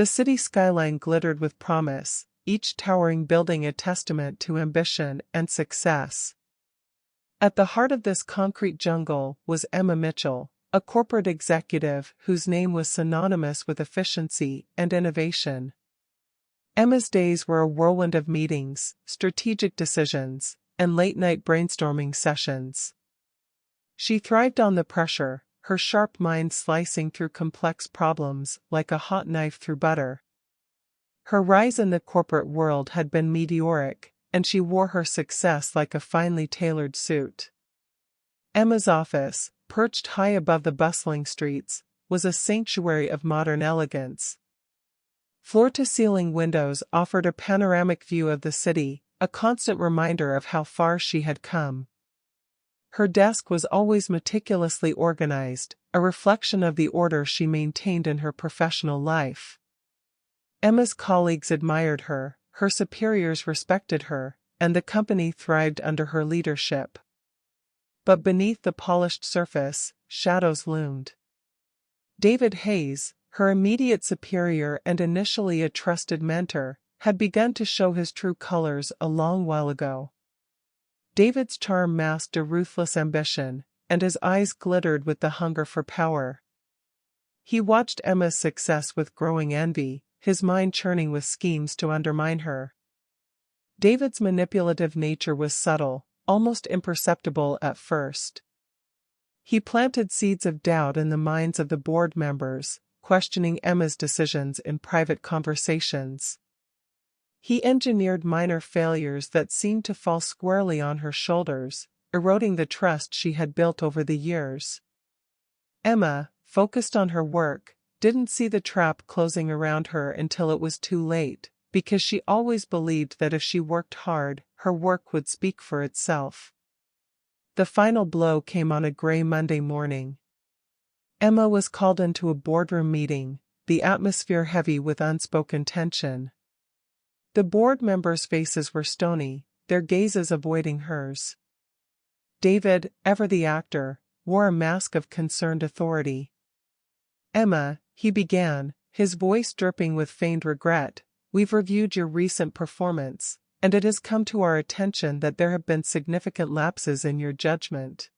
The city skyline glittered with promise, each towering building a testament to ambition and success. At the heart of this concrete jungle was Emma Mitchell, a corporate executive whose name was synonymous with efficiency and innovation. Emma's days were a whirlwind of meetings, strategic decisions, and late-night brainstorming sessions. She thrived on the pressure, her sharp mind slicing through complex problems like a hot knife through butter. Her rise in the corporate world had been meteoric, and she wore her success like a finely tailored suit. Emma's office, perched high above the bustling streets, was a sanctuary of modern elegance. Floor-to-ceiling windows offered a panoramic view of the city, a constant reminder of how far she had come. Her desk was always meticulously organized, a reflection of the order she maintained in her professional life. Emma's colleagues admired her, her superiors respected her, and the company thrived under her leadership. But beneath the polished surface, shadows loomed. David Hayes, her immediate superior and initially a trusted mentor, had begun to show his true colors a long while ago. David's charm masked a ruthless ambition, and his eyes glittered with the hunger for power. He watched Emma's success with growing envy, his mind churning with schemes to undermine her. David's manipulative nature was subtle, almost imperceptible at first. He planted seeds of doubt in the minds of the board members, questioning Emma's decisions in private conversations. He engineered minor failures that seemed to fall squarely on her shoulders, eroding the trust she had built over the years. Emma, focused on her work, didn't see the trap closing around her until it was too late, because she always believed that if she worked hard, her work would speak for itself. The final blow came on a gray Monday morning. Emma was called into a boardroom meeting, the atmosphere heavy with unspoken tension. The board members' faces were stony, their gazes avoiding hers. David, ever the actor, wore a mask of concerned authority. "Emma," he began, his voice dripping with feigned regret, "we've reviewed your recent performance, and it has come to our attention that there have been significant lapses in your judgment.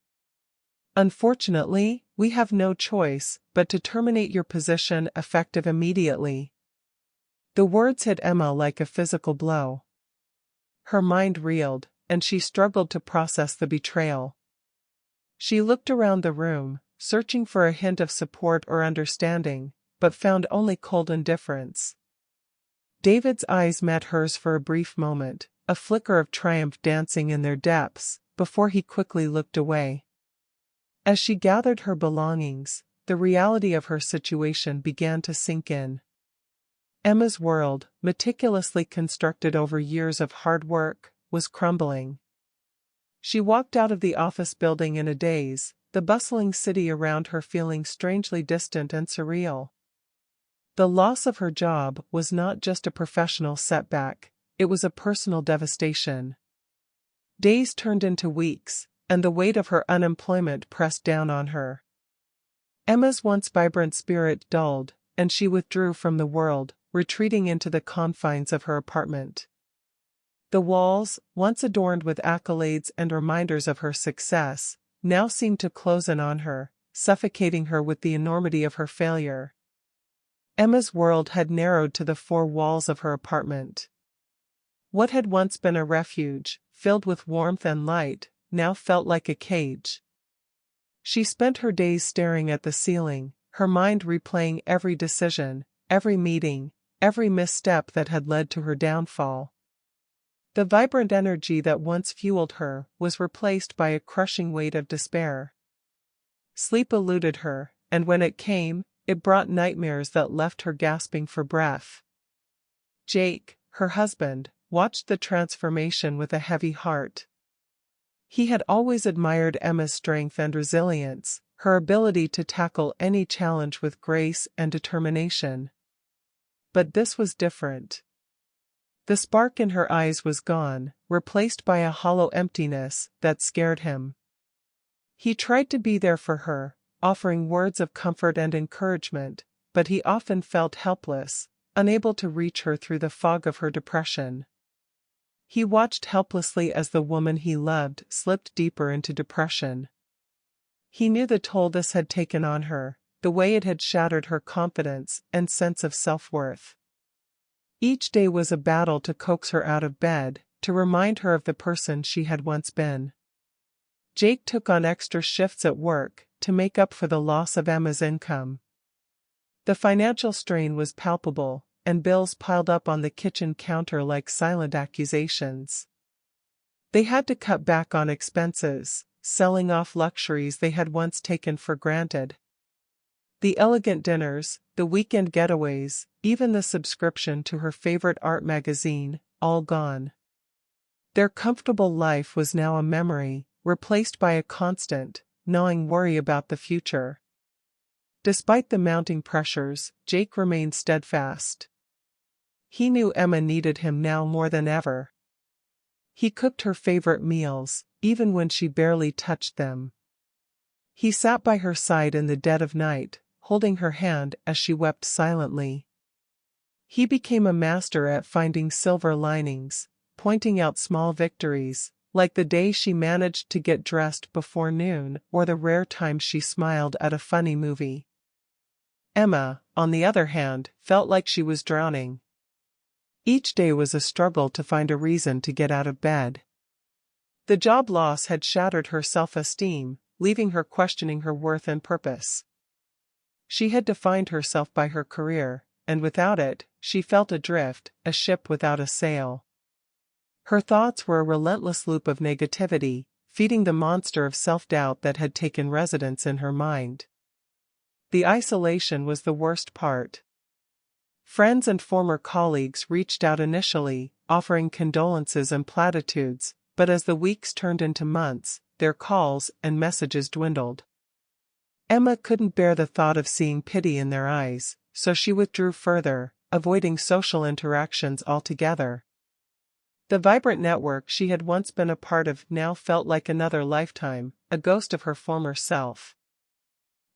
Unfortunately, we have no choice but to terminate your position effective immediately." The words hit Emma like a physical blow. Her mind reeled, and she struggled to process the betrayal. She looked around the room, searching for a hint of support or understanding, but found only cold indifference. David's eyes met hers for a brief moment, a flicker of triumph dancing in their depths, before he quickly looked away. As she gathered her belongings, the reality of her situation began to sink in. Emma's world, meticulously constructed over years of hard work, was crumbling. She walked out of the office building in a daze, the bustling city around her feeling strangely distant and surreal. The loss of her job was not just a professional setback, it was a personal devastation. Days turned into weeks, and the weight of her unemployment pressed down on her. Emma's once vibrant spirit dulled, and she withdrew from the world, retreating into the confines of her apartment. The walls, once adorned with accolades and reminders of her success, now seemed to close in on her, suffocating her with the enormity of her failure. Emma's world had narrowed to the four walls of her apartment. What had once been a refuge, filled with warmth and light, now felt like a cage. She spent her days staring at the ceiling, her mind replaying every decision, every meeting, every misstep that had led to her downfall. The vibrant energy that once fueled her was replaced by a crushing weight of despair. Sleep eluded her, and when it came, it brought nightmares that left her gasping for breath. Jake, her husband, watched the transformation with a heavy heart. He had always admired Emma's strength and resilience, her ability to tackle any challenge with grace and determination. But this was different. The spark in her eyes was gone, replaced by a hollow emptiness that scared him. He tried to be there for her, offering words of comfort and encouragement, but he often felt helpless, unable to reach her through the fog of her depression. He watched helplessly as the woman he loved slipped deeper into depression. He knew the toll this had taken on her, the way it had shattered her confidence and sense of self-worth. Each day was a battle to coax her out of bed, to remind her of the person she had once been. Jake took on extra shifts at work to make up for the loss of Emma's income. The financial strain was palpable, and bills piled up on the kitchen counter like silent accusations. They had to cut back on expenses, selling off luxuries they had once taken for granted. The elegant dinners, the weekend getaways, even the subscription to her favorite art magazine, all gone. Their comfortable life was now a memory, replaced by a constant, gnawing worry about the future. Despite the mounting pressures, Jake remained steadfast. He knew Emma needed him now more than ever. He cooked her favorite meals, even when she barely touched them. He sat by her side in the dead of night, holding her hand as she wept silently. He became a master at finding silver linings, pointing out small victories, like the day she managed to get dressed before noon or the rare time she smiled at a funny movie. Emma, on the other hand, felt like she was drowning. Each day was a struggle to find a reason to get out of bed. The job loss had shattered her self-esteem, leaving her questioning her worth and purpose. She had defined herself by her career, and without it, she felt adrift, a ship without a sail. Her thoughts were a relentless loop of negativity, feeding the monster of self-doubt that had taken residence in her mind. The isolation was the worst part. Friends and former colleagues reached out initially, offering condolences and platitudes, but as the weeks turned into months, their calls and messages dwindled. Emma couldn't bear the thought of seeing pity in their eyes, so she withdrew further, avoiding social interactions altogether. The vibrant network she had once been a part of now felt like another lifetime, a ghost of her former self.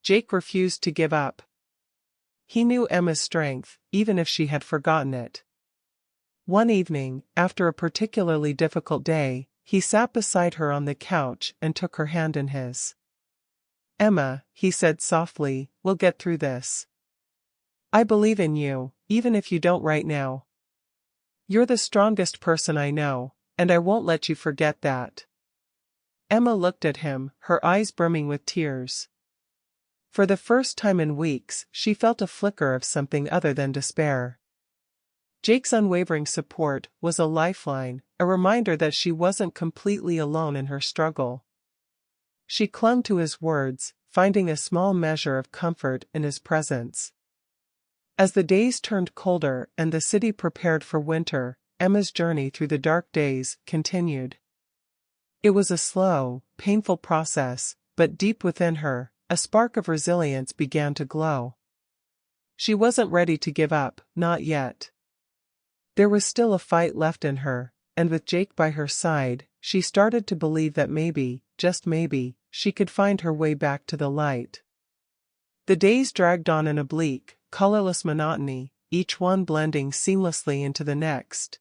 Jake refused to give up. He knew Emma's strength, even if she had forgotten it. One evening, after a particularly difficult day, he sat beside her on the couch and took her hand in his. "Emma," he said softly, "we'll get through this. I believe in you, even if you don't right now. You're the strongest person I know, and I won't let you forget that." Emma looked at him, her eyes brimming with tears. For the first time in weeks, she felt a flicker of something other than despair. Jake's unwavering support was a lifeline, a reminder that she wasn't completely alone in her struggle. She clung to his words, finding a small measure of comfort in his presence. As the days turned colder and the city prepared for winter, Emma's journey through the dark days continued. It was a slow, painful process, but deep within her, a spark of resilience began to glow. She wasn't ready to give up, not yet. There was still a fight left in her, and with Jake by her side, she started to believe that maybe, just maybe, she could find her way back to the light. The days dragged on in a bleak, colorless monotony, each one blending seamlessly into the next.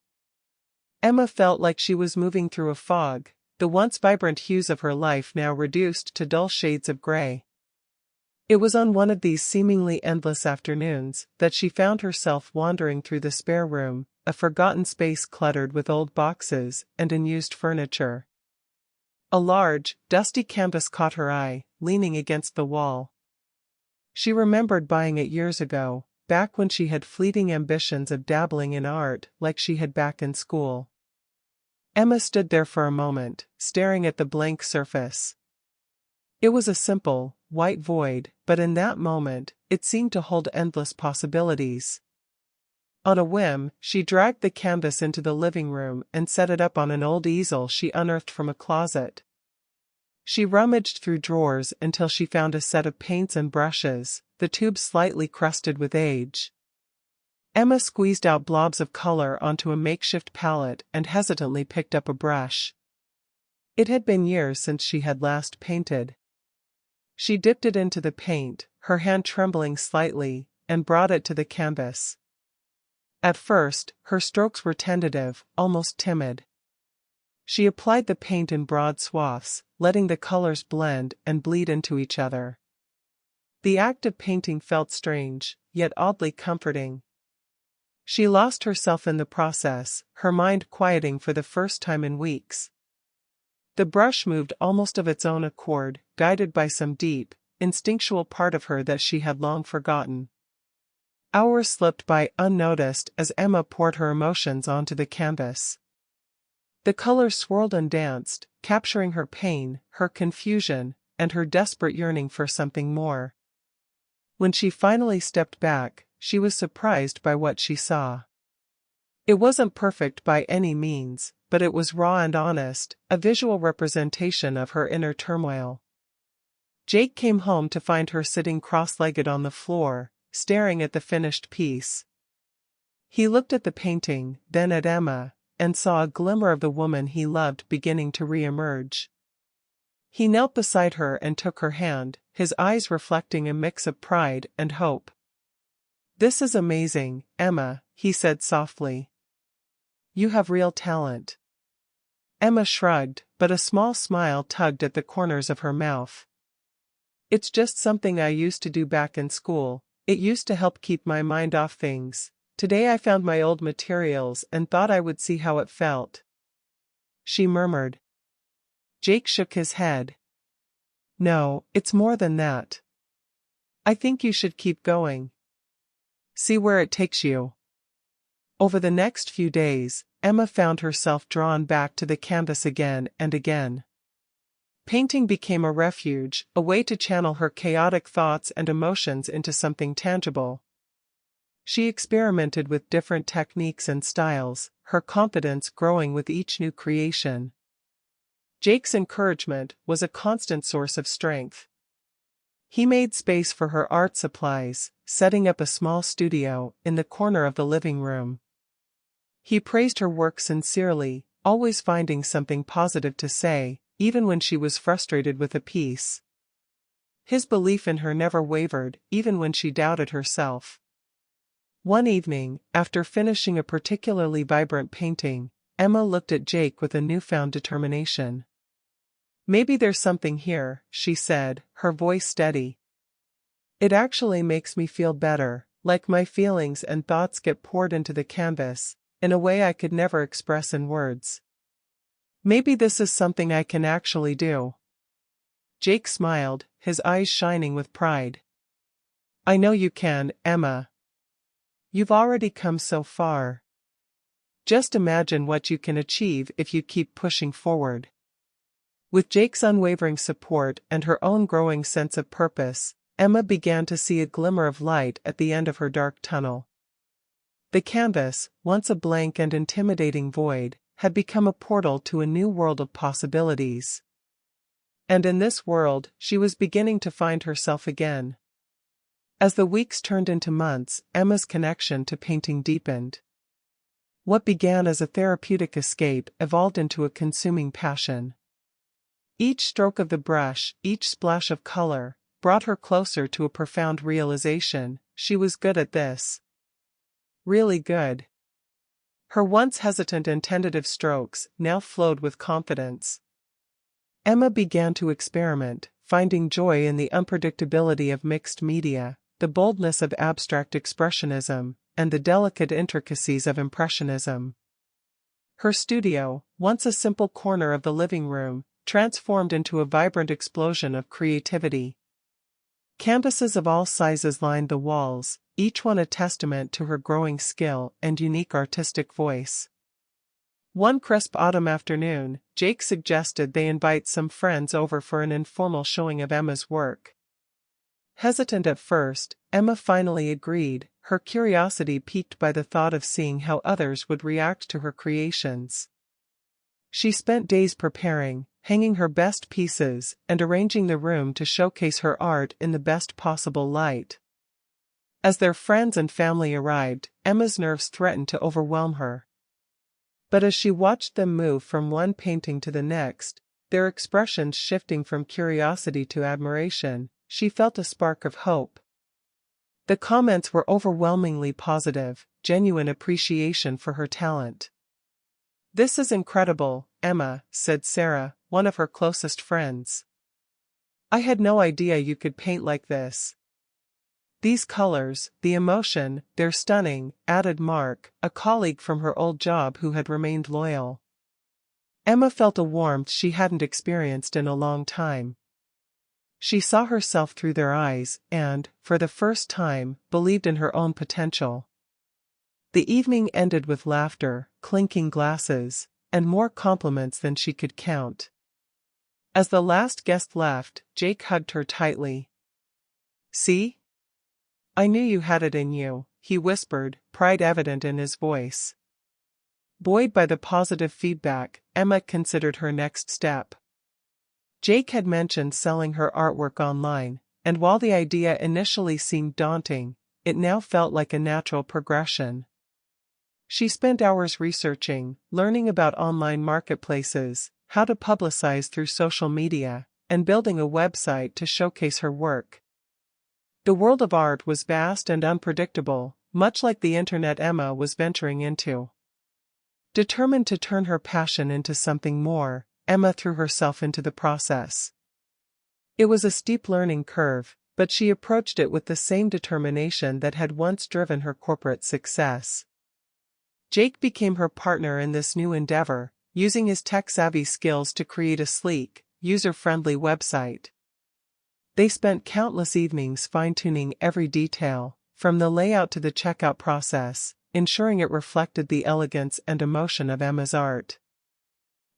Emma felt like she was moving through a fog, the once vibrant hues of her life now reduced to dull shades of gray. It was on one of these seemingly endless afternoons that she found herself wandering through the spare room, a forgotten space cluttered with old boxes and unused furniture. A large, dusty canvas caught her eye, leaning against the wall. She remembered buying it years ago, back when she had fleeting ambitions of dabbling in art like she had back in school. Emma stood there for a moment, staring at the blank surface. It was a simple, white void, but in that moment, it seemed to hold endless possibilities. On a whim, she dragged the canvas into the living room and set it up on an old easel she unearthed from a closet. She rummaged through drawers until she found a set of paints and brushes, the tubes slightly crusted with age. Emma squeezed out blobs of color onto a makeshift palette and hesitantly picked up a brush. It had been years since she had last painted. She dipped it into the paint, her hand trembling slightly, and brought it to the canvas. At first, her strokes were tentative, almost timid. She applied the paint in broad swaths, letting the colors blend and bleed into each other. The act of painting felt strange, yet oddly comforting. She lost herself in the process, her mind quieting for the first time in weeks. The brush moved almost of its own accord, guided by some deep, instinctual part of her that she had long forgotten. Hours slipped by unnoticed as Emma poured her emotions onto the canvas. The colors swirled and danced, capturing her pain, her confusion, and her desperate yearning for something more. When she finally stepped back, she was surprised by what she saw. It wasn't perfect by any means, but it was raw and honest, a visual representation of her inner turmoil. Jake came home to find her sitting cross-legged on the floor, staring at the finished piece. He looked at the painting, then at Emma, and saw a glimmer of the woman he loved beginning to re-emerge. He knelt beside her and took her hand, his eyes reflecting a mix of pride and hope. "This is amazing, Emma," he said softly. "You have real talent." Emma shrugged, but a small smile tugged at the corners of her mouth. "It's just something I used to do back in school. It used to help keep my mind off things. Today I found my old materials and thought I would see how it felt," she murmured. Jake shook his head. "No, it's more than that. I think you should keep going. See where it takes you." Over the next few days, Emma found herself drawn back to the canvas again and again. Painting became a refuge, a way to channel her chaotic thoughts and emotions into something tangible. She experimented with different techniques and styles, her confidence growing with each new creation. Jake's encouragement was a constant source of strength. He made space for her art supplies, setting up a small studio in the corner of the living room. He praised her work sincerely, always finding something positive to say, even when she was frustrated with a piece. His belief in her never wavered, even when she doubted herself. One evening, after finishing a particularly vibrant painting, Emma looked at Jake with a newfound determination. "Maybe there's something here," she said, her voice steady. "It actually makes me feel better, like my feelings and thoughts get poured into the canvas, in a way I could never express in words. Maybe this is something I can actually do." Jake smiled, his eyes shining with pride. "I know you can, Emma. You've already come so far. Just imagine what you can achieve if you keep pushing forward." With Jake's unwavering support and her own growing sense of purpose, Emma began to see a glimmer of light at the end of her dark tunnel. The canvas, once a blank and intimidating void, had become a portal to a new world of possibilities. And in this world, she was beginning to find herself again. As the weeks turned into months, Emma's connection to painting deepened. What began as a therapeutic escape evolved into a consuming passion. Each stroke of the brush, each splash of color, brought her closer to a profound realization: she was good at this. Really good. Her once hesitant and tentative strokes now flowed with confidence. Emma began to experiment, finding joy in the unpredictability of mixed media, the boldness of abstract expressionism, and the delicate intricacies of impressionism. Her studio, once a simple corner of the living room, transformed into a vibrant explosion of creativity. Canvases of all sizes lined the walls, each one a testament to her growing skill and unique artistic voice. One crisp autumn afternoon, Jake suggested they invite some friends over for an informal showing of Emma's work. Hesitant at first, Emma finally agreed, her curiosity piqued by the thought of seeing how others would react to her creations. She spent days preparing, hanging her best pieces, and arranging the room to showcase her art in the best possible light. As their friends and family arrived, Emma's nerves threatened to overwhelm her. But as she watched them move from one painting to the next, their expressions shifting from curiosity to admiration, she felt a spark of hope. The comments were overwhelmingly positive. genuine appreciation for her talent. "This is incredible, Emma," said Sarah, one of her closest friends. "I had no idea you could paint like this. These colors, the emotion, they're stunning," added Mark, a colleague from her old job who had remained loyal. Emma felt a warmth she hadn't experienced in a long time. She saw herself through their eyes and, for the first time, believed in her own potential. The evening ended with laughter, clinking glasses, and more compliments than she could count. As the last guest left, Jake hugged her tightly. "See? I knew you had it in you," he whispered, pride evident in his voice. Buoyed by the positive feedback, Emma considered her next step. Jake had mentioned selling her artwork online, and while the idea initially seemed daunting, it now felt like a natural progression. She spent hours researching, learning about online marketplaces, how to publicize through social media, and building a website to showcase her work. The world of art was vast and unpredictable, much like the internet Emma was venturing into. Determined to turn her passion into something more, Emma threw herself into the process. It was a steep learning curve, but she approached it with the same determination that had once driven her corporate success. Jake became her partner in this new endeavor, using his tech-savvy skills to create a sleek, user-friendly website. They spent countless evenings fine-tuning every detail, from the layout to the checkout process, ensuring it reflected the elegance and emotion of Emma's art.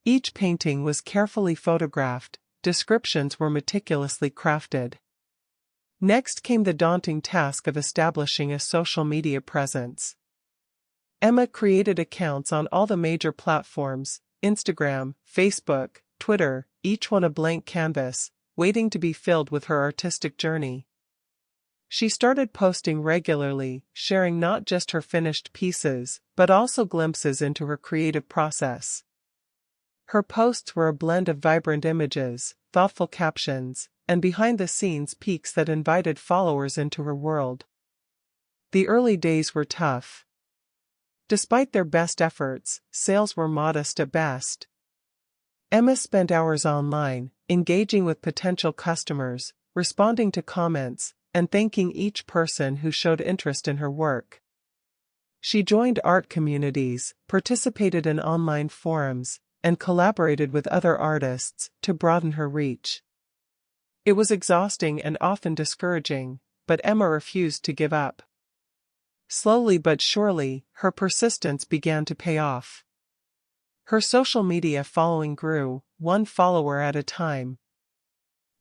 Each painting was carefully photographed, descriptions were meticulously crafted. Next came the daunting task of establishing a social media presence. Emma created accounts on all the major platforms: Instagram, Facebook, Twitter, each one a blank canvas, waiting to be filled with her artistic journey. She started posting regularly, sharing not just her finished pieces, but also glimpses into her creative process. Her posts were a blend of vibrant images, thoughtful captions, and behind-the-scenes peeks that invited followers into her world. The early days were tough. Despite their best efforts, sales were modest at best. Emma spent hours online, engaging with potential customers, responding to comments, and thanking each person who showed interest in her work. She joined art communities, participated in online forums, and collaborated with other artists to broaden her reach. It was exhausting and often discouraging, but Emma refused to give up. Slowly but surely, her persistence began to pay off. Her social media following grew, one follower at a time.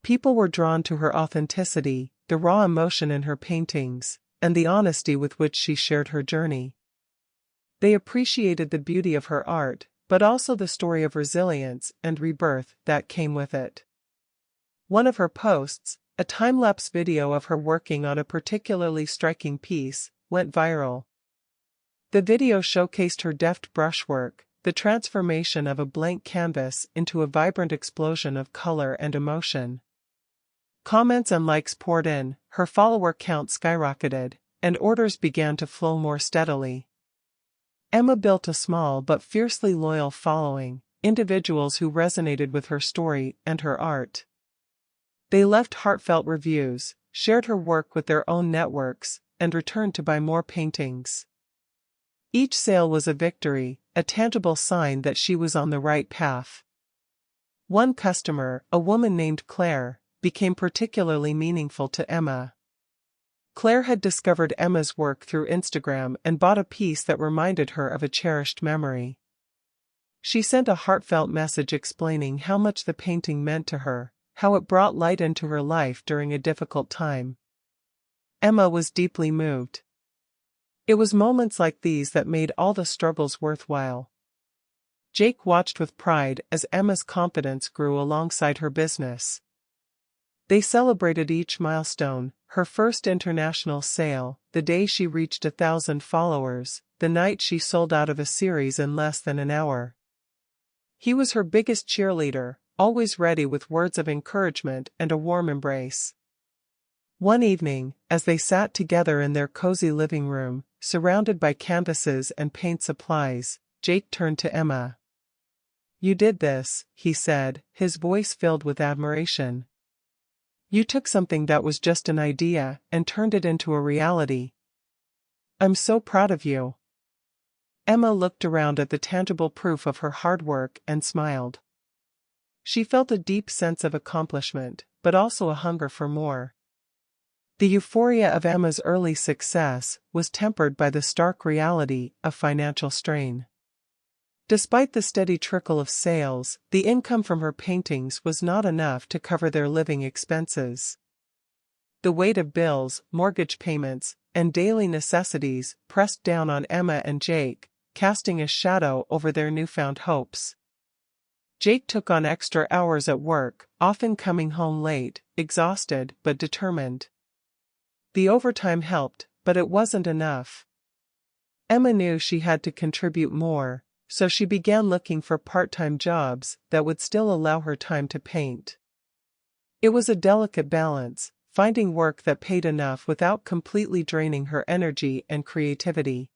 People were drawn to her authenticity, the raw emotion in her paintings, and the honesty with which she shared her journey. They appreciated the beauty of her art, but also the story of resilience and rebirth that came with it. One of her posts, a time-lapse video of her working on a particularly striking piece, went viral. The video showcased her deft brushwork, the transformation of a blank canvas into a vibrant explosion of color and emotion. Comments and likes poured in, her follower count skyrocketed, and orders began to flow more steadily. Emma built a small but fiercely loyal following, individuals who resonated with her story and her art. They left heartfelt reviews, shared her work with their own networks, and returned to buy more paintings. Each sale was a victory, a tangible sign that she was on the right path. One customer, a woman named Claire, became particularly meaningful to Emma. Claire had discovered Emma's work through Instagram and bought a piece that reminded her of a cherished memory. She sent a heartfelt message explaining how much the painting meant to her, how it brought light into her life during a difficult time. Emma was deeply moved. It was moments like these that made all the struggles worthwhile. Jake watched with pride as Emma's confidence grew alongside her business. They celebrated each milestone: her first international sale, the day she reached 1,000 followers, the night she sold out of a series in less than an hour. He was her biggest cheerleader, always ready with words of encouragement and a warm embrace. One evening, as they sat together in their cozy living room, surrounded by canvases and paint supplies, Jake turned to Emma. "You did this," he said, his voice filled with admiration. "You took something that was just an idea and turned it into a reality. I'm so proud of you." Emma looked around at the tangible proof of her hard work and smiled. She felt a deep sense of accomplishment, but also a hunger for more. The euphoria of Emma's early success was tempered by the stark reality of financial strain. Despite the steady trickle of sales, the income from her paintings was not enough to cover their living expenses. The weight of bills, mortgage payments, and daily necessities pressed down on Emma and Jake, casting a shadow over their newfound hopes. Jake took on extra hours at work, often coming home late, exhausted but determined. The overtime helped, but it wasn't enough. Emma knew she had to contribute more, so she began looking for part-time jobs that would still allow her time to paint. It was a delicate balance, finding work that paid enough without completely draining her energy and creativity.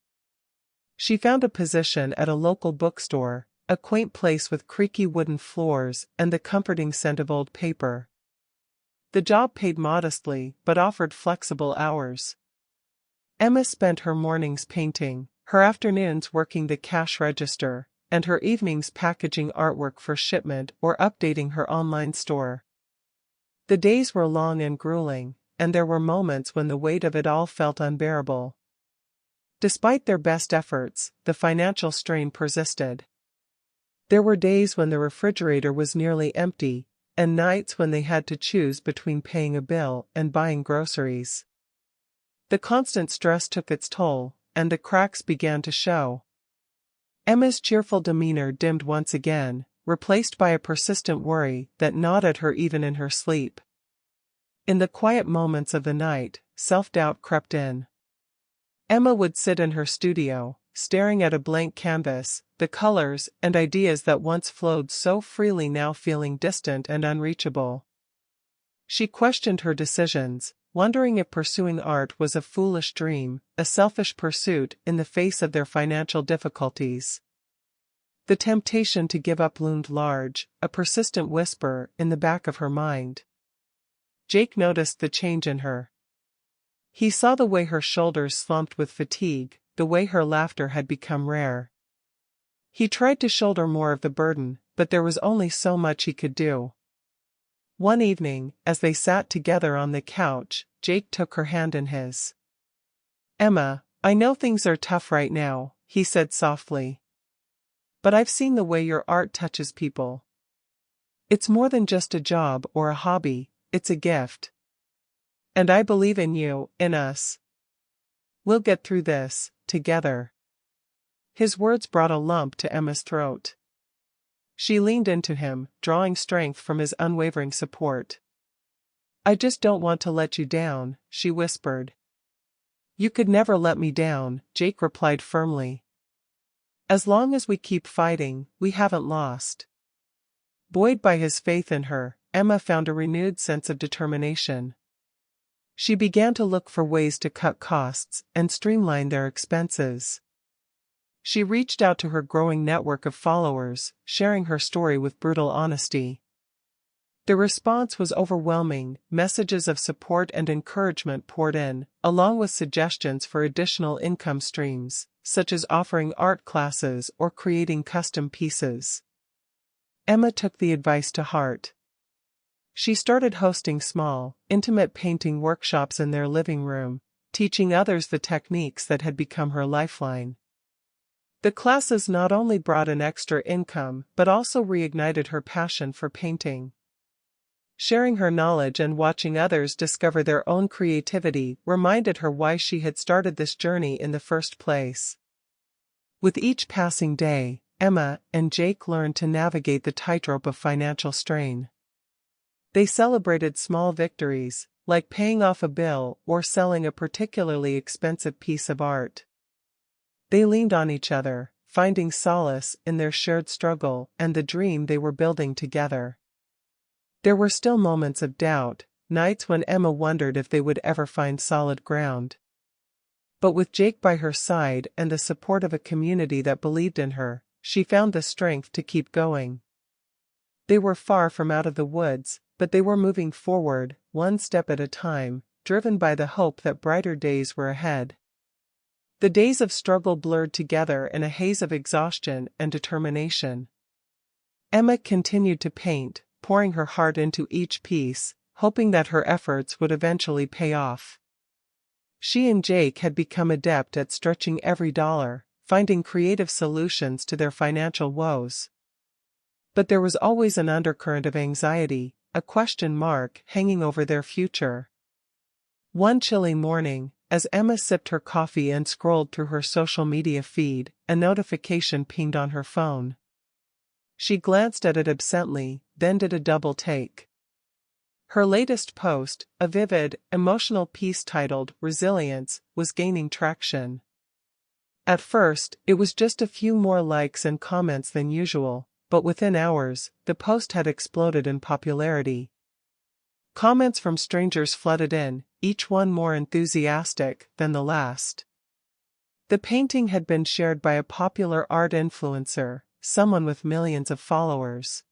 She found a position at a local bookstore, a quaint place with creaky wooden floors and the comforting scent of old paper. The job paid modestly but offered flexible hours. Emma spent her mornings painting, her afternoons working the cash register, and her evenings packaging artwork for shipment or updating her online store. The days were long and grueling, and there were moments when the weight of it all felt unbearable. Despite their best efforts, the financial strain persisted. There were days when the refrigerator was nearly empty, and nights when they had to choose between paying a bill and buying groceries. The constant stress took its toll, and the cracks began to show. Emma's cheerful demeanor dimmed once again, replaced by a persistent worry that gnawed at her even in her sleep. In the quiet moments of the night, self-doubt crept in. Emma would sit in her studio, staring at a blank canvas, the colors and ideas that once flowed so freely now feeling distant and unreachable. She questioned her decisions, wondering if pursuing art was a foolish dream, a selfish pursuit in the face of their financial difficulties. The temptation to give up loomed large, a persistent whisper in the back of her mind. Jake noticed the change in her. He saw the way her shoulders slumped with fatigue, the way her laughter had become rare. He tried to shoulder more of the burden, but there was only so much he could do. One evening, as they sat together on the couch, Jake took her hand in his. "Emma, I know things are tough right now," he said softly. "But I've seen the way your art touches people. It's more than just a job or a hobby, it's a gift. And I believe in you, in us. We'll get through this, together." His words brought a lump to Emma's throat. She leaned into him, drawing strength from his unwavering support. "I just don't want to let you down," she whispered. "You could never let me down," Jake replied firmly. "As long as we keep fighting, we haven't lost." Buoyed by his faith in her, Emma found a renewed sense of determination. She began to look for ways to cut costs and streamline their expenses. She reached out to her growing network of followers, sharing her story with brutal honesty. The response was overwhelming, messages of support and encouragement poured in, along with suggestions for additional income streams, such as offering art classes or creating custom pieces. Emma took the advice to heart. She started hosting small, intimate painting workshops in their living room, teaching others the techniques that had become her lifeline. The classes not only brought an extra income but also reignited her passion for painting. Sharing her knowledge and watching others discover their own creativity reminded her why she had started this journey in the first place. With each passing day, Emma and Jake learned to navigate the tightrope of financial strain. They celebrated small victories, like paying off a bill or selling a particularly expensive piece of art. They leaned on each other, finding solace in their shared struggle and the dream they were building together. There were still moments of doubt, nights when Emma wondered if they would ever find solid ground. But with Jake by her side and the support of a community that believed in her, she found the strength to keep going. They were far from out of the woods, but they were moving forward, one step at a time, driven by the hope that brighter days were ahead. The days of struggle blurred together in a haze of exhaustion and determination. Emma continued to paint, pouring her heart into each piece, hoping that her efforts would eventually pay off. She and Jake had become adept at stretching every dollar, finding creative solutions to their financial woes. But there was always an undercurrent of anxiety, a question mark hanging over their future. One chilly morning, as Emma sipped her coffee and scrolled through her social media feed, a notification pinged on her phone. She glanced at it absently, then did a double take. Her latest post, a vivid, emotional piece titled "Resilience," was gaining traction. At first, it was just a few more likes and comments than usual, but within hours, the post had exploded in popularity. Comments from strangers flooded in, each one more enthusiastic than the last. The painting had been shared by a popular art influencer, someone with millions of followers.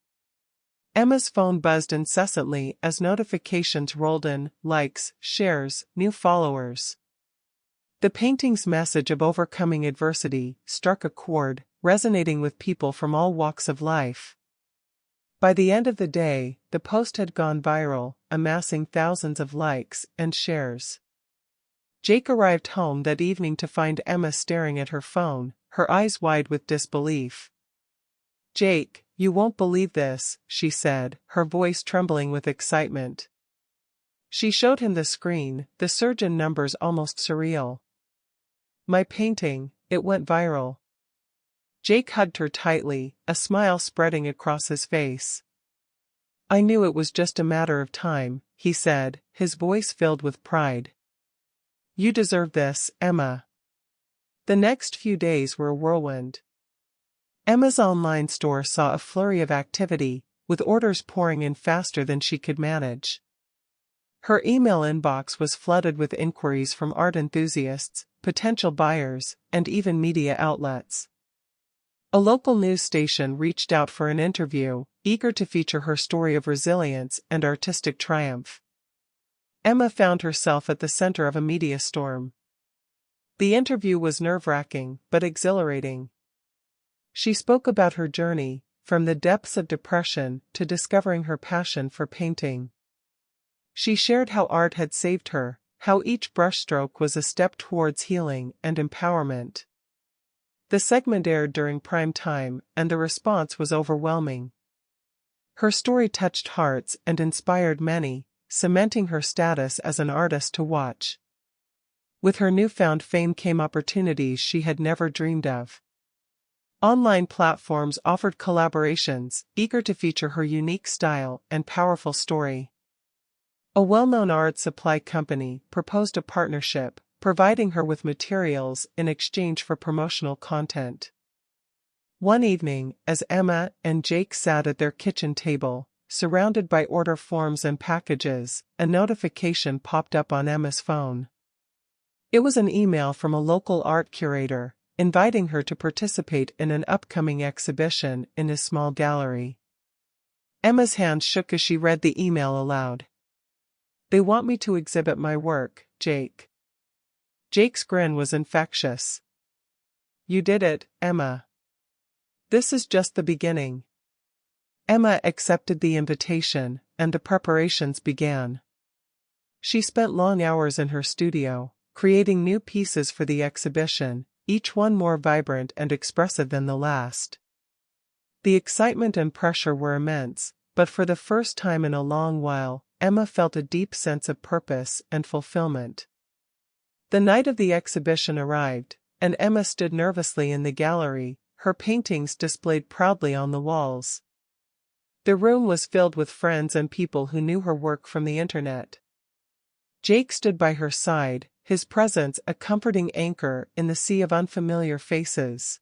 Emma's phone buzzed incessantly as notifications rolled in: likes, shares, new followers. The painting's message of overcoming adversity struck a chord, resonating with people from all walks of life. By the end of the day, the post had gone viral, amassing thousands of likes and shares. Jake arrived home that evening to find Emma staring at her phone, her eyes wide with disbelief. "Jake, you won't believe this," she said, her voice trembling with excitement. She showed him the screen, the surge in numbers almost surreal. "My painting, it went viral." Jake hugged her tightly, a smile spreading across his face. "I knew it was just a matter of time," he said, his voice filled with pride. "You deserve this, Emma." The next few days were a whirlwind. Emma's online store saw a flurry of activity, with orders pouring in faster than she could manage. Her email inbox was flooded with inquiries from art enthusiasts, potential buyers, and even media outlets. A local news station reached out for an interview, eager to feature her story of resilience and artistic triumph. Emma found herself at the center of a media storm. The interview was nerve-wracking, but exhilarating. She spoke about her journey, from the depths of depression to discovering her passion for painting. She shared how art had saved her, how each brushstroke was a step towards healing and empowerment. The segment aired during prime time, and the response was overwhelming. Her story touched hearts and inspired many, cementing her status as an artist to watch. With her newfound fame came opportunities she had never dreamed of. Online platforms offered collaborations, eager to feature her unique style and powerful story. A well-known art supply company proposed a partnership, providing her with materials in exchange for promotional content. One evening, as Emma and Jake sat at their kitchen table, surrounded by order forms and packages, a notification popped up on Emma's phone. It was an email from a local art curator, inviting her to participate in an upcoming exhibition in his small gallery. Emma's hand shook as she read the email aloud. "They want me to exhibit my work, Jake." Jake's grin was infectious. "You did it, Emma. This is just the beginning." Emma accepted the invitation, and the preparations began. She spent long hours in her studio, creating new pieces for the exhibition, each one more vibrant and expressive than the last. The excitement and pressure were immense, but for the first time in a long while, Emma felt a deep sense of purpose and fulfillment. The night of the exhibition arrived, and Emma stood nervously in the gallery, her paintings displayed proudly on the walls. The room was filled with friends and people who knew her work from the internet. Jake stood by her side, his presence a comforting anchor in the sea of unfamiliar faces.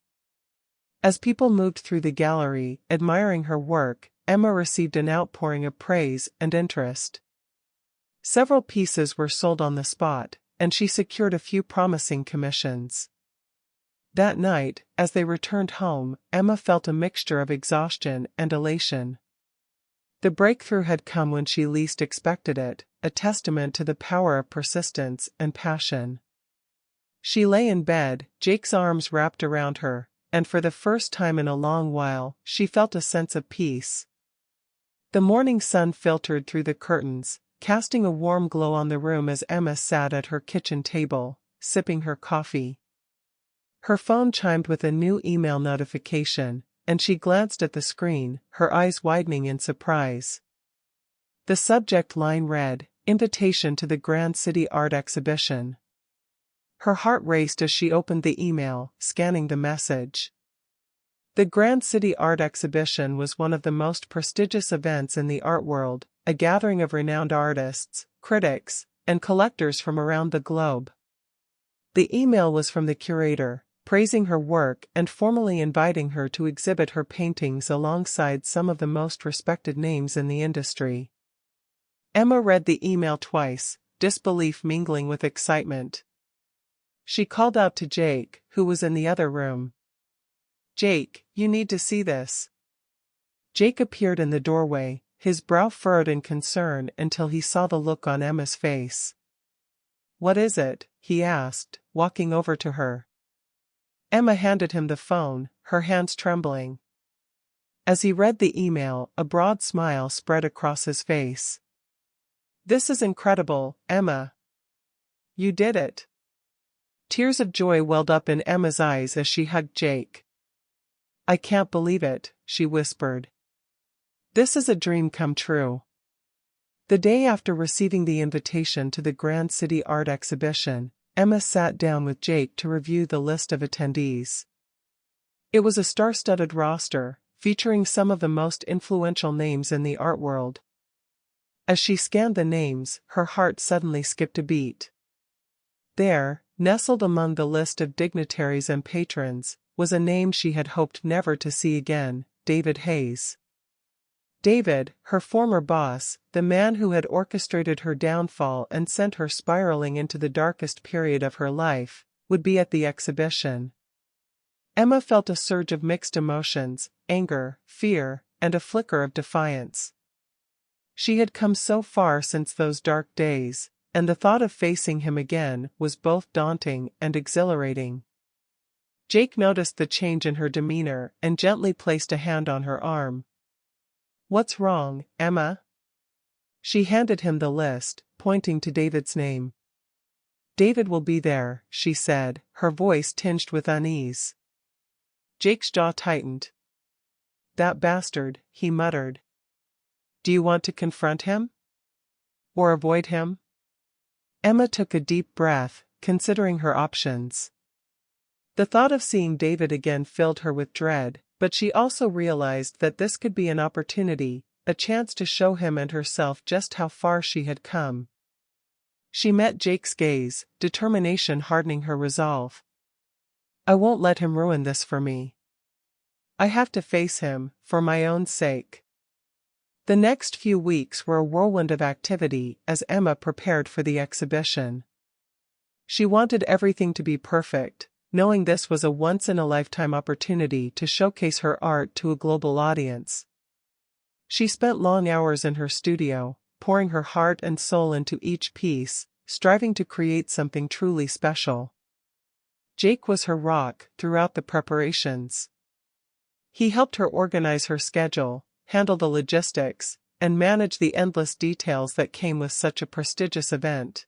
As people moved through the gallery, admiring her work, Emma received an outpouring of praise and interest. Several pieces were sold on the spot, and she secured a few promising commissions. That night, as they returned home, Emma felt a mixture of exhaustion and elation. The breakthrough had come when she least expected it, a testament to the power of persistence and passion. She lay in bed, Jake's arms wrapped around her, and for the first time in a long while, she felt a sense of peace. The morning sun filtered through the curtains, casting a warm glow on the room as Emma sat at her kitchen table, sipping her coffee. Her phone chimed with a new email notification, and she glanced at the screen, her eyes widening in surprise. The subject line read, "Invitation to the Grand City Art Exhibition." Her heart raced as she opened the email, scanning the message. The Grand City Art Exhibition was one of the most prestigious events in the art world, a gathering of renowned artists, critics, and collectors from around the globe. The email was from the curator, praising her work and formally inviting her to exhibit her paintings alongside some of the most respected names in the industry. Emma read the email twice, disbelief mingling with excitement. She called out to Jake, who was in the other room. "Jake, you need to see this." Jake appeared in the doorway, his brow furrowed in concern until he saw the look on Emma's face. "What is it?" he asked, walking over to her. Emma handed him the phone, her hands trembling. As he read the email, a broad smile spread across his face. "This is incredible, Emma. You did it." Tears of joy welled up in Emma's eyes as she hugged Jake. "I can't believe it," she whispered. "This is a dream come true." The day after receiving the invitation to the Grand City Art Exhibition, Emma sat down with Jake to review the list of attendees. It was a star-studded roster, featuring some of the most influential names in the art world. As she scanned the names, her heart suddenly skipped a beat. There, nestled among the list of dignitaries and patrons, was a name she had hoped never to see again, David Hayes. David, her former boss, the man who had orchestrated her downfall and sent her spiraling into the darkest period of her life, would be at the exhibition. Emma felt a surge of mixed emotions, anger, fear, and a flicker of defiance. She had come so far since those dark days, and the thought of facing him again was both daunting and exhilarating. Jake noticed the change in her demeanor and gently placed a hand on her arm. "What's wrong, Emma?" She handed him the list, pointing to David's name. "David will be there," she said, her voice tinged with unease. Jake's jaw tightened. "That bastard," he muttered. "Do you want to confront him? Or avoid him?" Emma took a deep breath, considering her options. The thought of seeing David again filled her with dread, but she also realized that this could be an opportunity, a chance to show him and herself just how far she had come. She met Jake's gaze, determination hardening her resolve. "I won't let him ruin this for me. I have to face him, for my own sake." The next few weeks were a whirlwind of activity as Emma prepared for the exhibition. She wanted everything to be perfect, knowing this was a once-in-a-lifetime opportunity to showcase her art to a global audience. She spent long hours in her studio, pouring her heart and soul into each piece, striving to create something truly special. Jake was her rock throughout the preparations. He helped her organize her schedule, handle the logistics, and manage the endless details that came with such a prestigious event.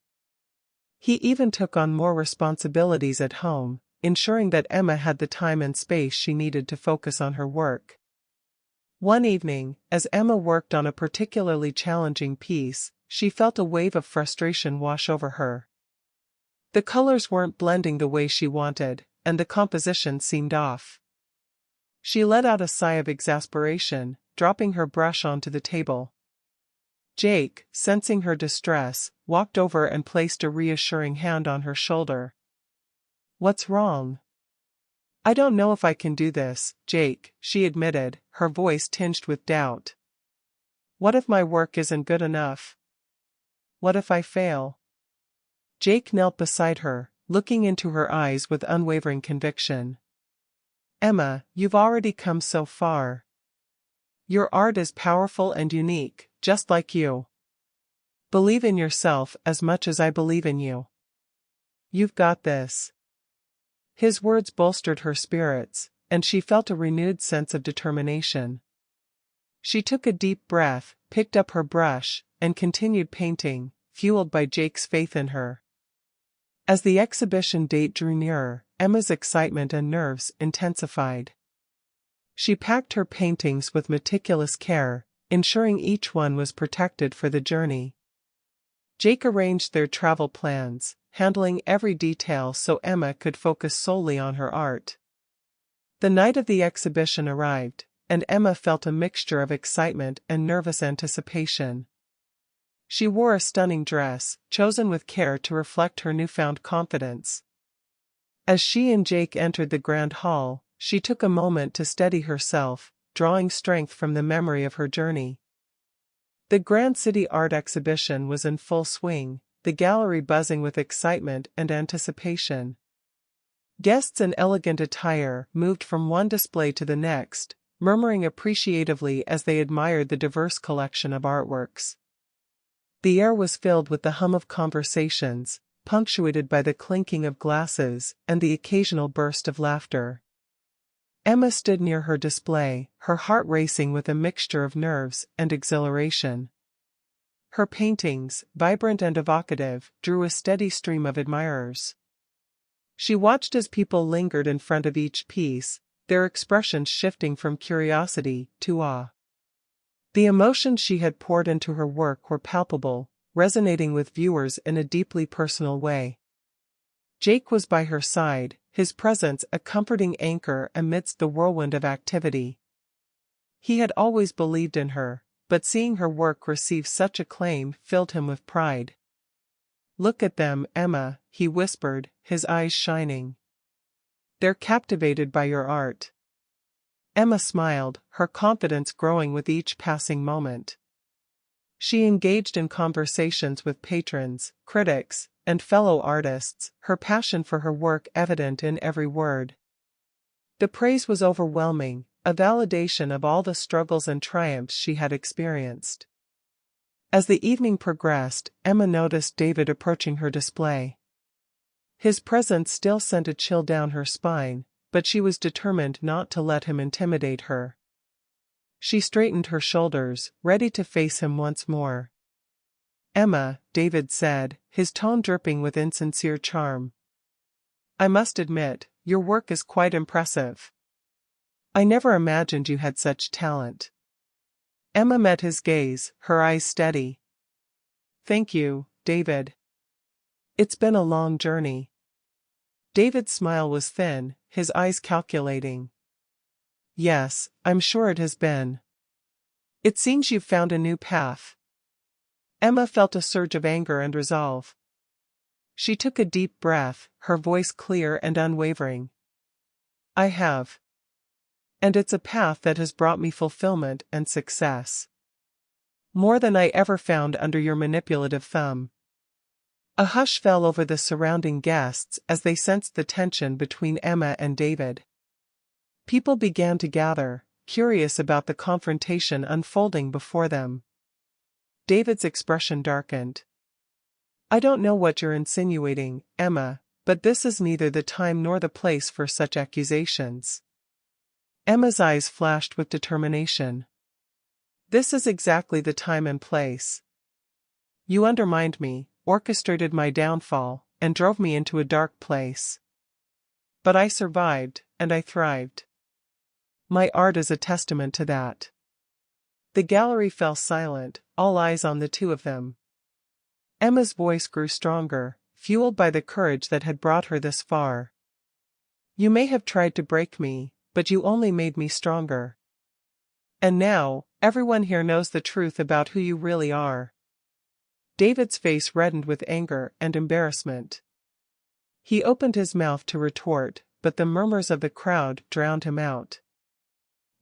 He even took on more responsibilities at home, ensuring that Emma had the time and space she needed to focus on her work. One evening, as Emma worked on a particularly challenging piece, she felt a wave of frustration wash over her. The colors weren't blending the way she wanted, and the composition seemed off. She let out a sigh of exasperation, dropping her brush onto the table. Jake, sensing her distress, walked over and placed a reassuring hand on her shoulder. "What's wrong?" "I don't know if I can do this, Jake," she admitted, her voice tinged with doubt. "What if my work isn't good enough?" What if I fail? Jake knelt beside her, looking into her eyes with unwavering conviction. Emma, you've already come so far. Your art is powerful and unique, just like you. Believe in yourself as much as I believe in you. You've got this. His words bolstered her spirits, and she felt a renewed sense of determination. She took a deep breath, picked up her brush, and continued painting, fueled by Jake's faith in her. As the exhibition date drew nearer, Emma's excitement and nerves intensified. She packed her paintings with meticulous care, ensuring each one was protected for the journey. Jake arranged their travel plans, handling every detail so Emma could focus solely on her art. The night of the exhibition arrived, and Emma felt a mixture of excitement and nervous anticipation. She wore a stunning dress, chosen with care to reflect her newfound confidence. As she and Jake entered the grand hall, she took a moment to steady herself, drawing strength from the memory of her journey. The Grand City Art Exhibition was in full swing, the gallery buzzing with excitement and anticipation. Guests in elegant attire moved from one display to the next, murmuring appreciatively as they admired the diverse collection of artworks. The air was filled with the hum of conversations, punctuated by the clinking of glasses and the occasional burst of laughter. Emma stood near her display, her heart racing with a mixture of nerves and exhilaration. Her paintings, vibrant and evocative, drew a steady stream of admirers. She watched as people lingered in front of each piece, their expressions shifting from curiosity to awe. The emotions she had poured into her work were palpable, resonating with viewers in a deeply personal way. Jake was by her side, his presence a comforting anchor amidst the whirlwind of activity. He had always believed in her, but seeing her work receive such acclaim filled him with pride. "Look at them, Emma," he whispered, his eyes shining. "They're captivated by your art." Emma smiled, her confidence growing with each passing moment. She engaged in conversations with patrons, critics, and fellow artists, her passion for her work evident in every word. The praise was overwhelming, a validation of all the struggles and triumphs she had experienced. As the evening progressed, Emma noticed David approaching her display. His presence still sent a chill down her spine, but she was determined not to let him intimidate her. She straightened her shoulders, ready to face him once more. "Emma," David said, his tone dripping with insincere charm. "I must admit, your work is quite impressive. I never imagined you had such talent." Emma met his gaze, her eyes steady. "Thank you, David. It's been a long journey." David's smile was thin, his eyes calculating. "Yes, I'm sure it has been. It seems you've found a new path." Emma felt a surge of anger and resolve. She took a deep breath, her voice clear and unwavering. "I have. And it's a path that has brought me fulfillment and success. More than I ever found under your manipulative thumb." A hush fell over the surrounding guests as they sensed the tension between Emma and David. People began to gather, curious about the confrontation unfolding before them. David's expression darkened. "I don't know what you're insinuating, Emma, but this is neither the time nor the place for such accusations." Emma's eyes flashed with determination. "This is exactly the time and place. You undermined me, orchestrated my downfall, and drove me into a dark place. But I survived, and I thrived. My art is a testament to that." The gallery fell silent, all eyes on the two of them. Emma's voice grew stronger, fueled by the courage that had brought her this far. "You may have tried to break me, but you only made me stronger. And now, everyone here knows the truth about who you really are." David's face reddened with anger and embarrassment. He opened his mouth to retort, but the murmurs of the crowd drowned him out.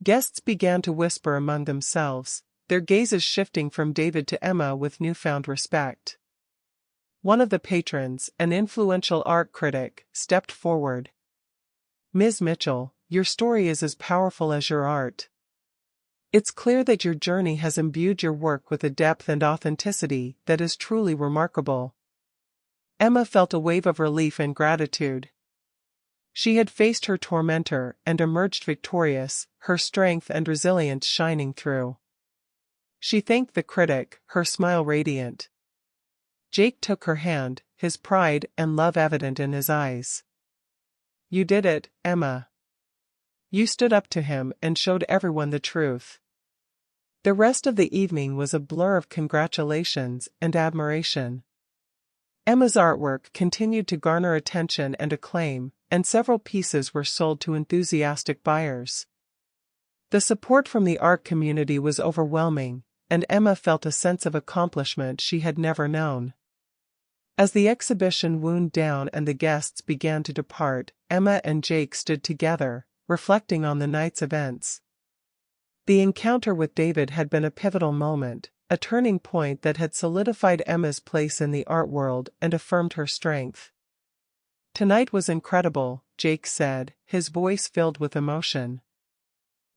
Guests began to whisper among themselves, their gazes shifting from David to Emma with newfound respect. One of the patrons, an influential art critic, stepped forward. "Ms. Mitchell, your story is as powerful as your art. It's clear that your journey has imbued your work with a depth and authenticity that is truly remarkable." Emma felt a wave of relief and gratitude. She had faced her tormentor and emerged victorious, her strength and resilience shining through. She thanked the critic, her smile radiant. Jake took her hand, his pride and love evident in his eyes. "You did it, Emma. You stood up to him and showed everyone the truth." The rest of the evening was a blur of congratulations and admiration. Emma's artwork continued to garner attention and acclaim, and several pieces were sold to enthusiastic buyers. The support from the art community was overwhelming, and Emma felt a sense of accomplishment she had never known. As the exhibition wound down and the guests began to depart, Emma and Jake stood together, reflecting on the night's events. The encounter with David had been a pivotal moment, a turning point that had solidified Emma's place in the art world and affirmed her strength. "Tonight was incredible," Jake said, his voice filled with emotion.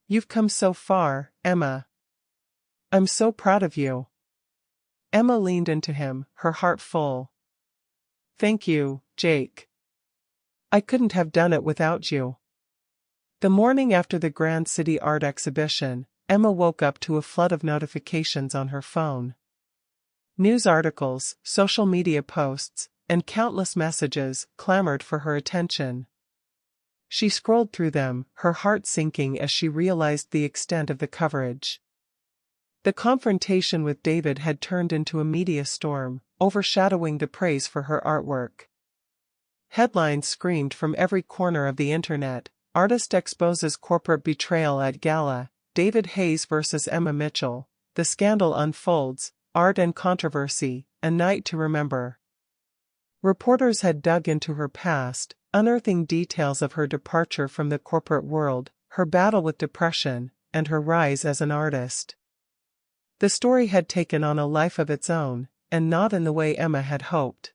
"You've come so far, Emma. I'm so proud of you." Emma leaned into him, her heart full. "Thank you, Jake. I couldn't have done it without you." The morning after the Grand City Art Exhibition, Emma woke up to a flood of notifications on her phone. News articles, social media posts, and countless messages clamored for her attention. She scrolled through them, her heart sinking as she realized the extent of the coverage. The confrontation with David had turned into a media storm, overshadowing the praise for her artwork. Headlines screamed from every corner of the internet: "Artist exposes corporate betrayal at gala, David Hayes vs. Emma Mitchell, the scandal unfolds, art and controversy, a night to remember." Reporters had dug into her past, unearthing details of her departure from the corporate world, her battle with depression, and her rise as an artist. The story had taken on a life of its own, and not in the way Emma had hoped.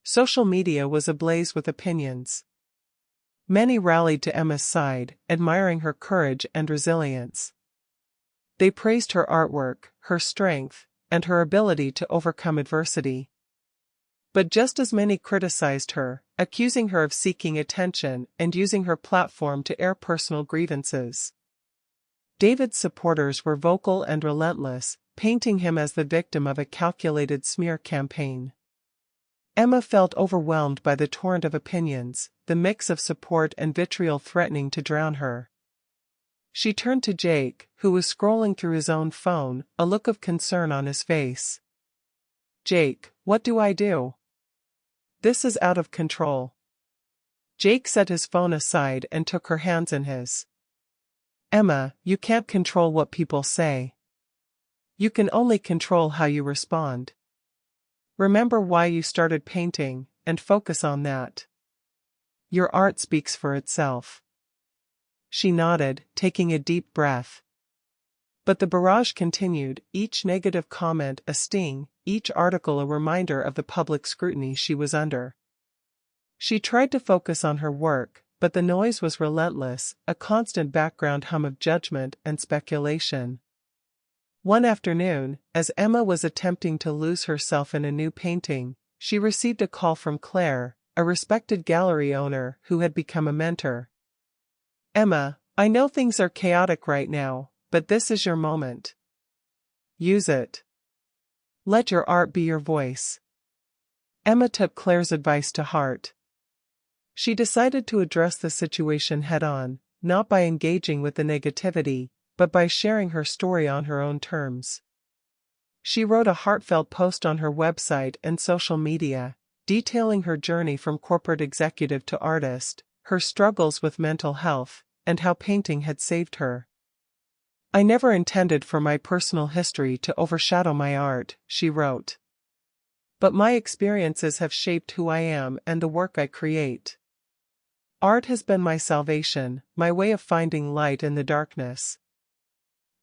Social media was ablaze with opinions. Many rallied to Emma's side, admiring her courage and resilience. They praised her artwork, her strength, and her ability to overcome adversity. But just as many criticized her, accusing her of seeking attention and using her platform to air personal grievances. David's supporters were vocal and relentless, painting him as the victim of a calculated smear campaign. Emma felt overwhelmed by the torrent of opinions, the mix of support and vitriol threatening to drown her. She turned to Jake, who was scrolling through his own phone, a look of concern on his face. "Jake, what do I do? This is out of control." Jake set his phone aside and took her hands in his. "Emma, you can't control what people say. You can only control how you respond. Remember why you started painting, and focus on that. Your art speaks for itself." She nodded, taking a deep breath. But the barrage continued, each negative comment a sting, each article a reminder of the public scrutiny she was under. She tried to focus on her work, but the noise was relentless, a constant background hum of judgment and speculation. One afternoon, as Emma was attempting to lose herself in a new painting, she received a call from Claire, a respected gallery owner who had become a mentor. "Emma, I know things are chaotic right now, but this is your moment. Use it. Let your art be your voice." Emma took Claire's advice to heart. She decided to address the situation head-on, not by engaging with the negativity, but by sharing her story on her own terms. She wrote a heartfelt post on her website and social media, detailing her journey from corporate executive to artist, her struggles with mental health, and how painting had saved her. "I never intended for my personal history to overshadow my art," she wrote. "But my experiences have shaped who I am and the work I create. Art has been my salvation, my way of finding light in the darkness.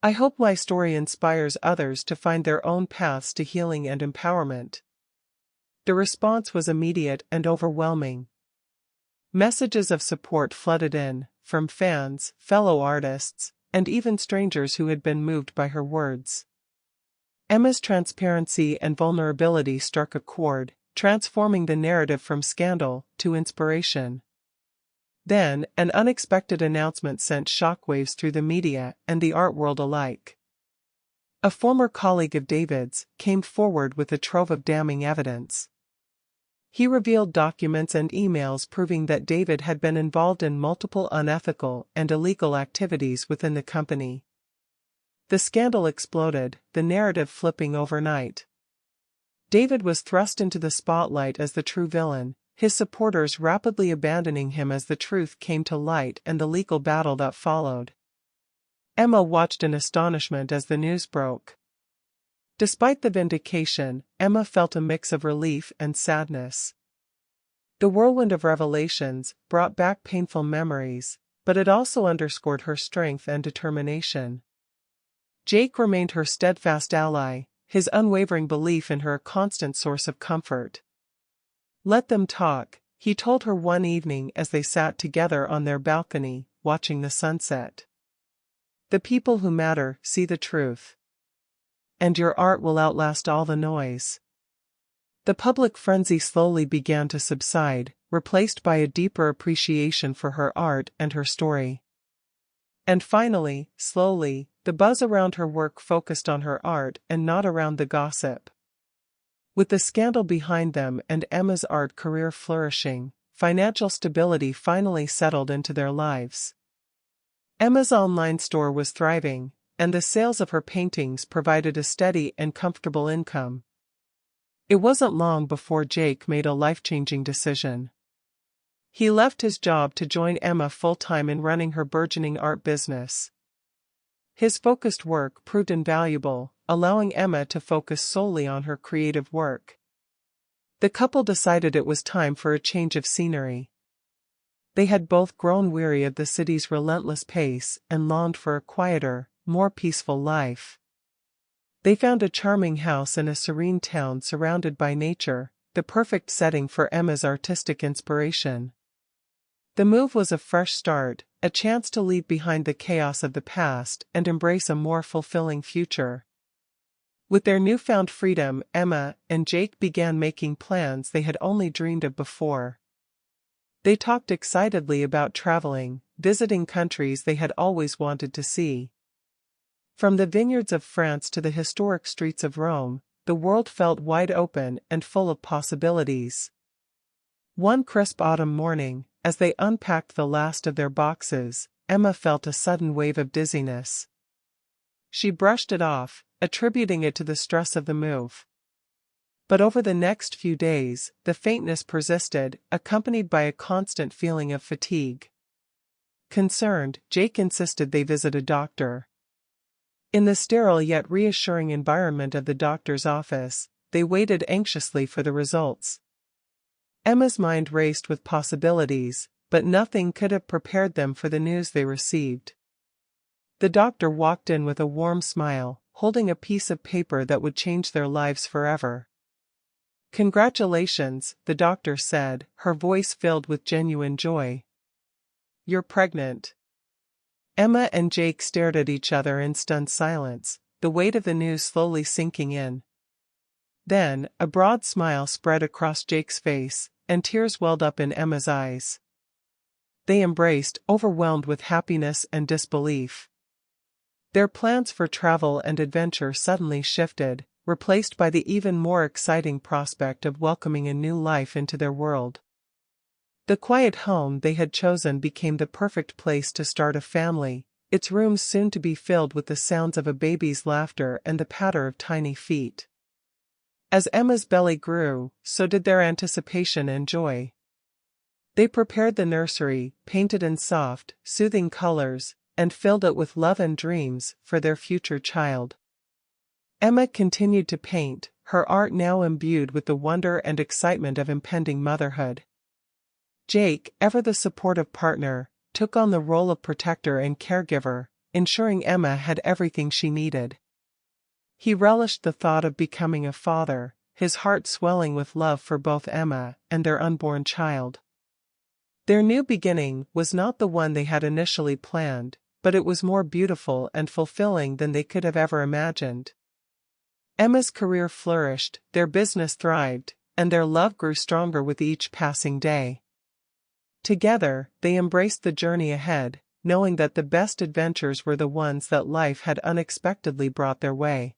I hope my story inspires others to find their own paths to healing and empowerment." The response was immediate and overwhelming. Messages of support flooded in, from fans, fellow artists, and even strangers who had been moved by her words. Emma's transparency and vulnerability struck a chord, transforming the narrative from scandal to inspiration. Then, an unexpected announcement sent shockwaves through the media and the art world alike. A former colleague of David's came forward with a trove of damning evidence. He revealed documents and emails proving that David had been involved in multiple unethical and illegal activities within the company. The scandal exploded, the narrative flipping overnight. David was thrust into the spotlight as the true villain, his supporters rapidly abandoning him as the truth came to light and the legal battle that followed. Emma watched in astonishment as the news broke. Despite the vindication, Emma felt a mix of relief and sadness. The whirlwind of revelations brought back painful memories, but it also underscored her strength and determination. Jake remained her steadfast ally, his unwavering belief in her a constant source of comfort. "Let them talk," he told her one evening as they sat together on their balcony, watching the sunset. "The people who matter see the truth. And your art will outlast all the noise." The public frenzy slowly began to subside, replaced by a deeper appreciation for her art and her story. And finally, slowly, the buzz around her work focused on her art and not around the gossip. With the scandal behind them and Emma's art career flourishing, financial stability finally settled into their lives. Emma's online store was thriving, and the sales of her paintings provided a steady and comfortable income. It wasn't long before Jake made a life-changing decision. He left his job to join Emma full-time in running her burgeoning art business. His focused work proved invaluable, allowing Emma to focus solely on her creative work. The couple decided it was time for a change of scenery. They had both grown weary of the city's relentless pace and longed for a quieter, more peaceful life. They found a charming house in a serene town surrounded by nature, the perfect setting for Emma's artistic inspiration. The move was a fresh start, a chance to leave behind the chaos of the past and embrace a more fulfilling future. With their newfound freedom, Emma and Jake began making plans they had only dreamed of before. They talked excitedly about traveling, visiting countries they had always wanted to see. From the vineyards of France to the historic streets of Rome, the world felt wide open and full of possibilities. One crisp autumn morning, as they unpacked the last of their boxes, Emma felt a sudden wave of dizziness. She brushed it off, attributing it to the stress of the move. But over the next few days, the faintness persisted, accompanied by a constant feeling of fatigue. Concerned, Jake insisted they visit a doctor. In the sterile yet reassuring environment of the doctor's office, they waited anxiously for the results. Emma's mind raced with possibilities, but nothing could have prepared them for the news they received. The doctor walked in with a warm smile, holding a piece of paper that would change their lives forever. "Congratulations," the doctor said, her voice filled with genuine joy. "You're pregnant." Emma and Jake stared at each other in stunned silence, the weight of the news slowly sinking in. Then, a broad smile spread across Jake's face, and tears welled up in Emma's eyes. They embraced, overwhelmed with happiness and disbelief. Their plans for travel and adventure suddenly shifted, replaced by the even more exciting prospect of welcoming a new life into their world. The quiet home they had chosen became the perfect place to start a family, its rooms soon to be filled with the sounds of a baby's laughter and the patter of tiny feet. As Emma's belly grew, so did their anticipation and joy. They prepared the nursery, painted in soft, soothing colors, and filled it with love and dreams for their future child. Emma continued to paint, her art now imbued with the wonder and excitement of impending motherhood. Jake, ever the supportive partner, took on the role of protector and caregiver, ensuring Emma had everything she needed. He relished the thought of becoming a father, his heart swelling with love for both Emma and their unborn child. Their new beginning was not the one they had initially planned, but it was more beautiful and fulfilling than they could have ever imagined. Emma's career flourished, their business thrived, and their love grew stronger with each passing day. Together, they embraced the journey ahead, knowing that the best adventures were the ones that life had unexpectedly brought their way.